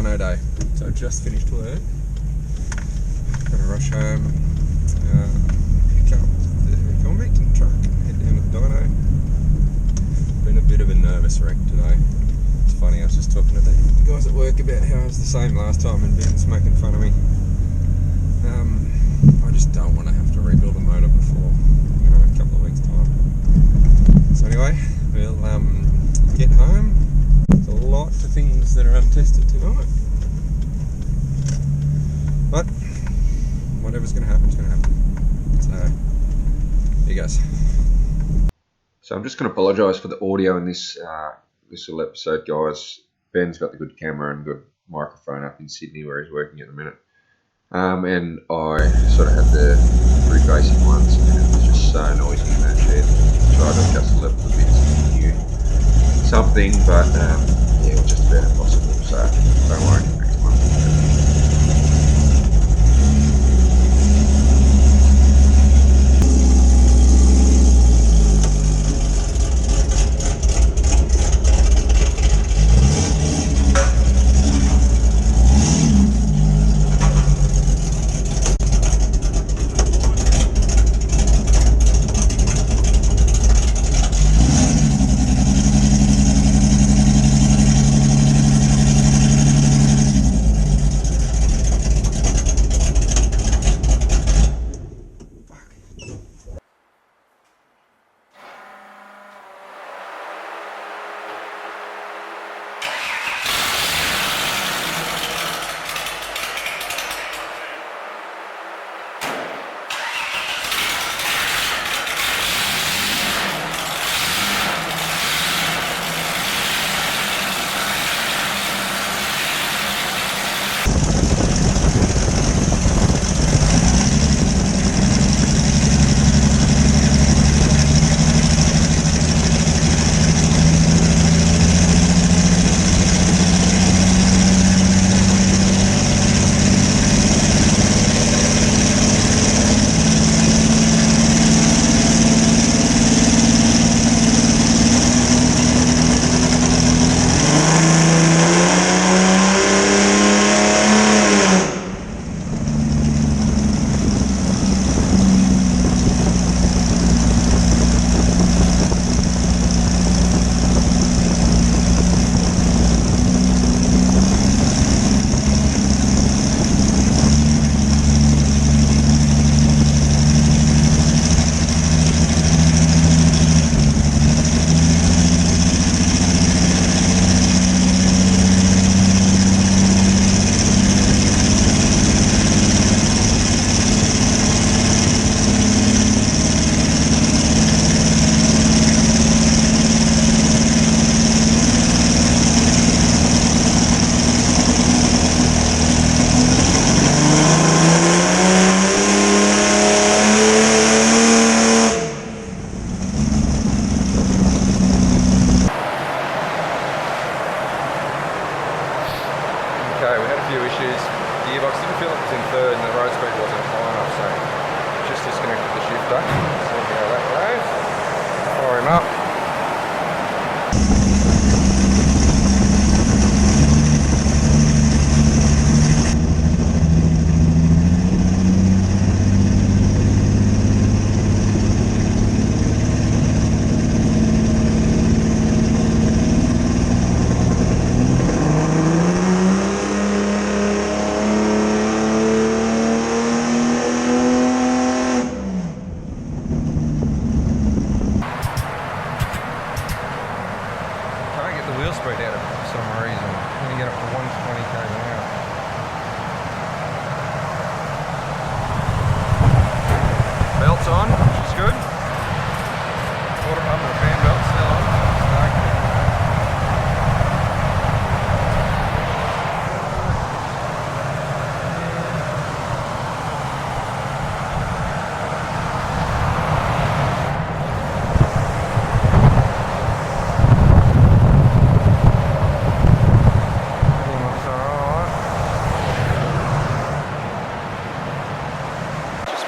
dyno day. So I just finished work. Gotta rush home, pick up the Convict and truck, head down to the dyno. Been a bit of a nervous wreck today. It's funny, I was just talking to the guys at work about how I was the same last time and Ben's making fun of me. I just don't want to have to rebuild a motor before, you know, a couple of weeks' time. So anyway, we'll get home. There's a lot of things that are untested tonight. But whatever's going to happen is going to happen. So here goes. So I'm just going to apologise for the audio in this little episode, guys. Ben's got the good camera and good microphone up in Sydney where he's working at the minute. And I sort of had the pretty basic ones and it was just so noisy in that shed. Tried to adjust the level a bit so you hear something, but yeah, it was just about impossible, so don't worry, next month. Okay, we had a few issues. The gearbox didn't feel like it was in third and the road speed wasn't high enough, so just disconnected the shifter. See how that goes. Fire him up. Wheel speed out for some reason. I'm going to get up to 120 km an hour. Belts on, which is good. Water pump and the fan belt still on.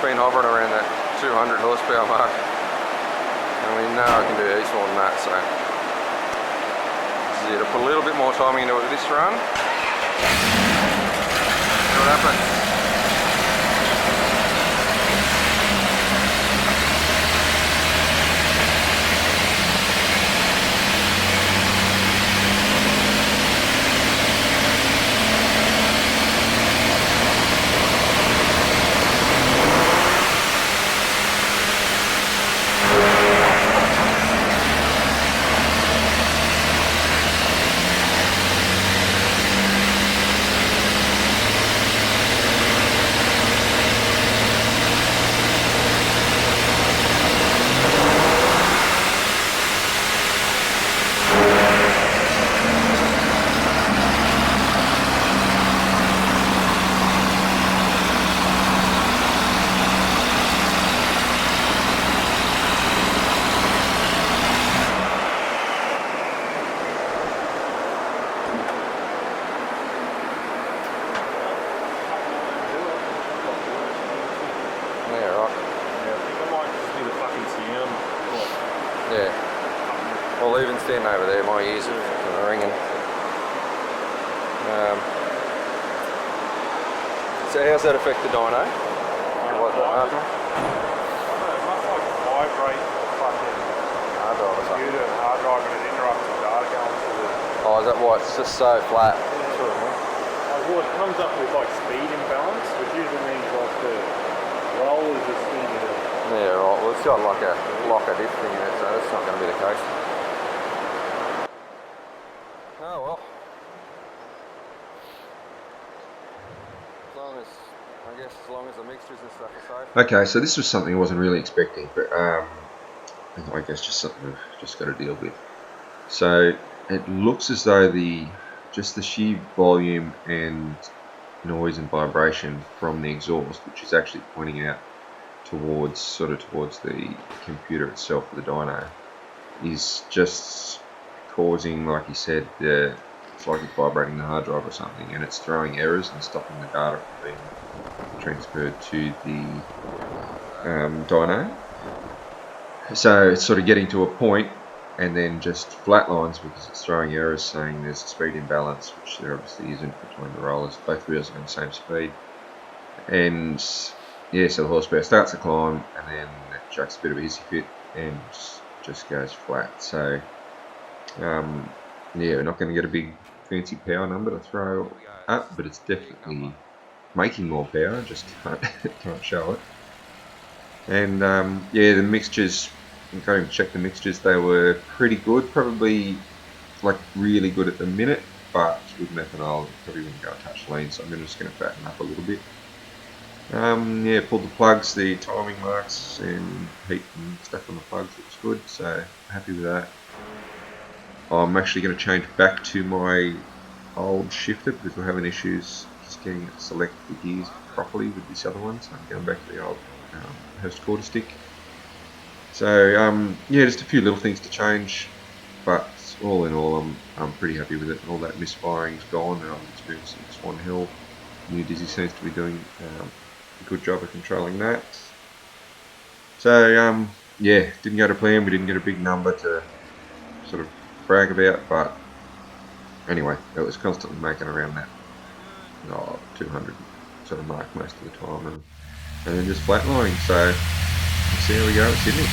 Been hovering around that 200 horsepower mark, and we know I can do heaps more than that, so this is it. I'll put a little bit more timing into it this run. See what happens. Yeah. Well, even standing over there, my ears are ringing. So how's that affect the dyno? It must like vibrate fucking hard drive or something. computer and hard drive and it interrupts the data going to the... Oh, is that why it's just so flat? Yeah. Sort of thing. Well, it comes up with like speed imbalance, which usually means like the rollers are spinning it. Yeah, right. Well, it's got like a locker diff thing in it, so that's not going to be the case. Oh well. As long as the mixtures and stuff are safe. Okay, so this was something I wasn't really expecting, but I guess just something we've just got to deal with. So it looks as though the sheer volume and noise and vibration from the exhaust, which is actually pointing out towards the computer itself, the dyno, is just causing, like you said, it's like it's vibrating the hard drive or something, and it's throwing errors and stopping the data from being transferred to the dyno. So it's sort of getting to a point and then just flatlines because it's throwing errors saying there's a speed imbalance, which there obviously isn't between the rollers. Both wheels are on the same speed. And yeah, so the horsepower starts to climb and then it chucks a bit of a hissy fit and just goes flat. So yeah, we're not going to get a big fancy power number to throw up, but it's definitely making more power, just can't show it. And yeah, the mixtures, I can't even check the mixtures, they were pretty good, probably like really good at the minute, but with methanol it probably wouldn't go a touch lean, so I'm just going to fatten up a little bit. Yeah, pulled the plugs, the timing marks and heat and stuff on the plugs looks good, so happy with that. I'm actually going to change back to my old shifter because we're having issues just getting it to select the gears properly with this other one, so I'm going back to the old Hurst quarter stick. So yeah, just a few little things to change, but all in all I'm pretty happy with it. All that misfiring's gone and I'm experiencing Swan Hill. New Dizzy seems to be doing a good job of controlling that. So yeah, didn't go to plan, we didn't get a big number to sort of brag about, but anyway, it was constantly making around that 200 sort of mark most of the time, and then just flatlining. So let's see how we go at Sydney.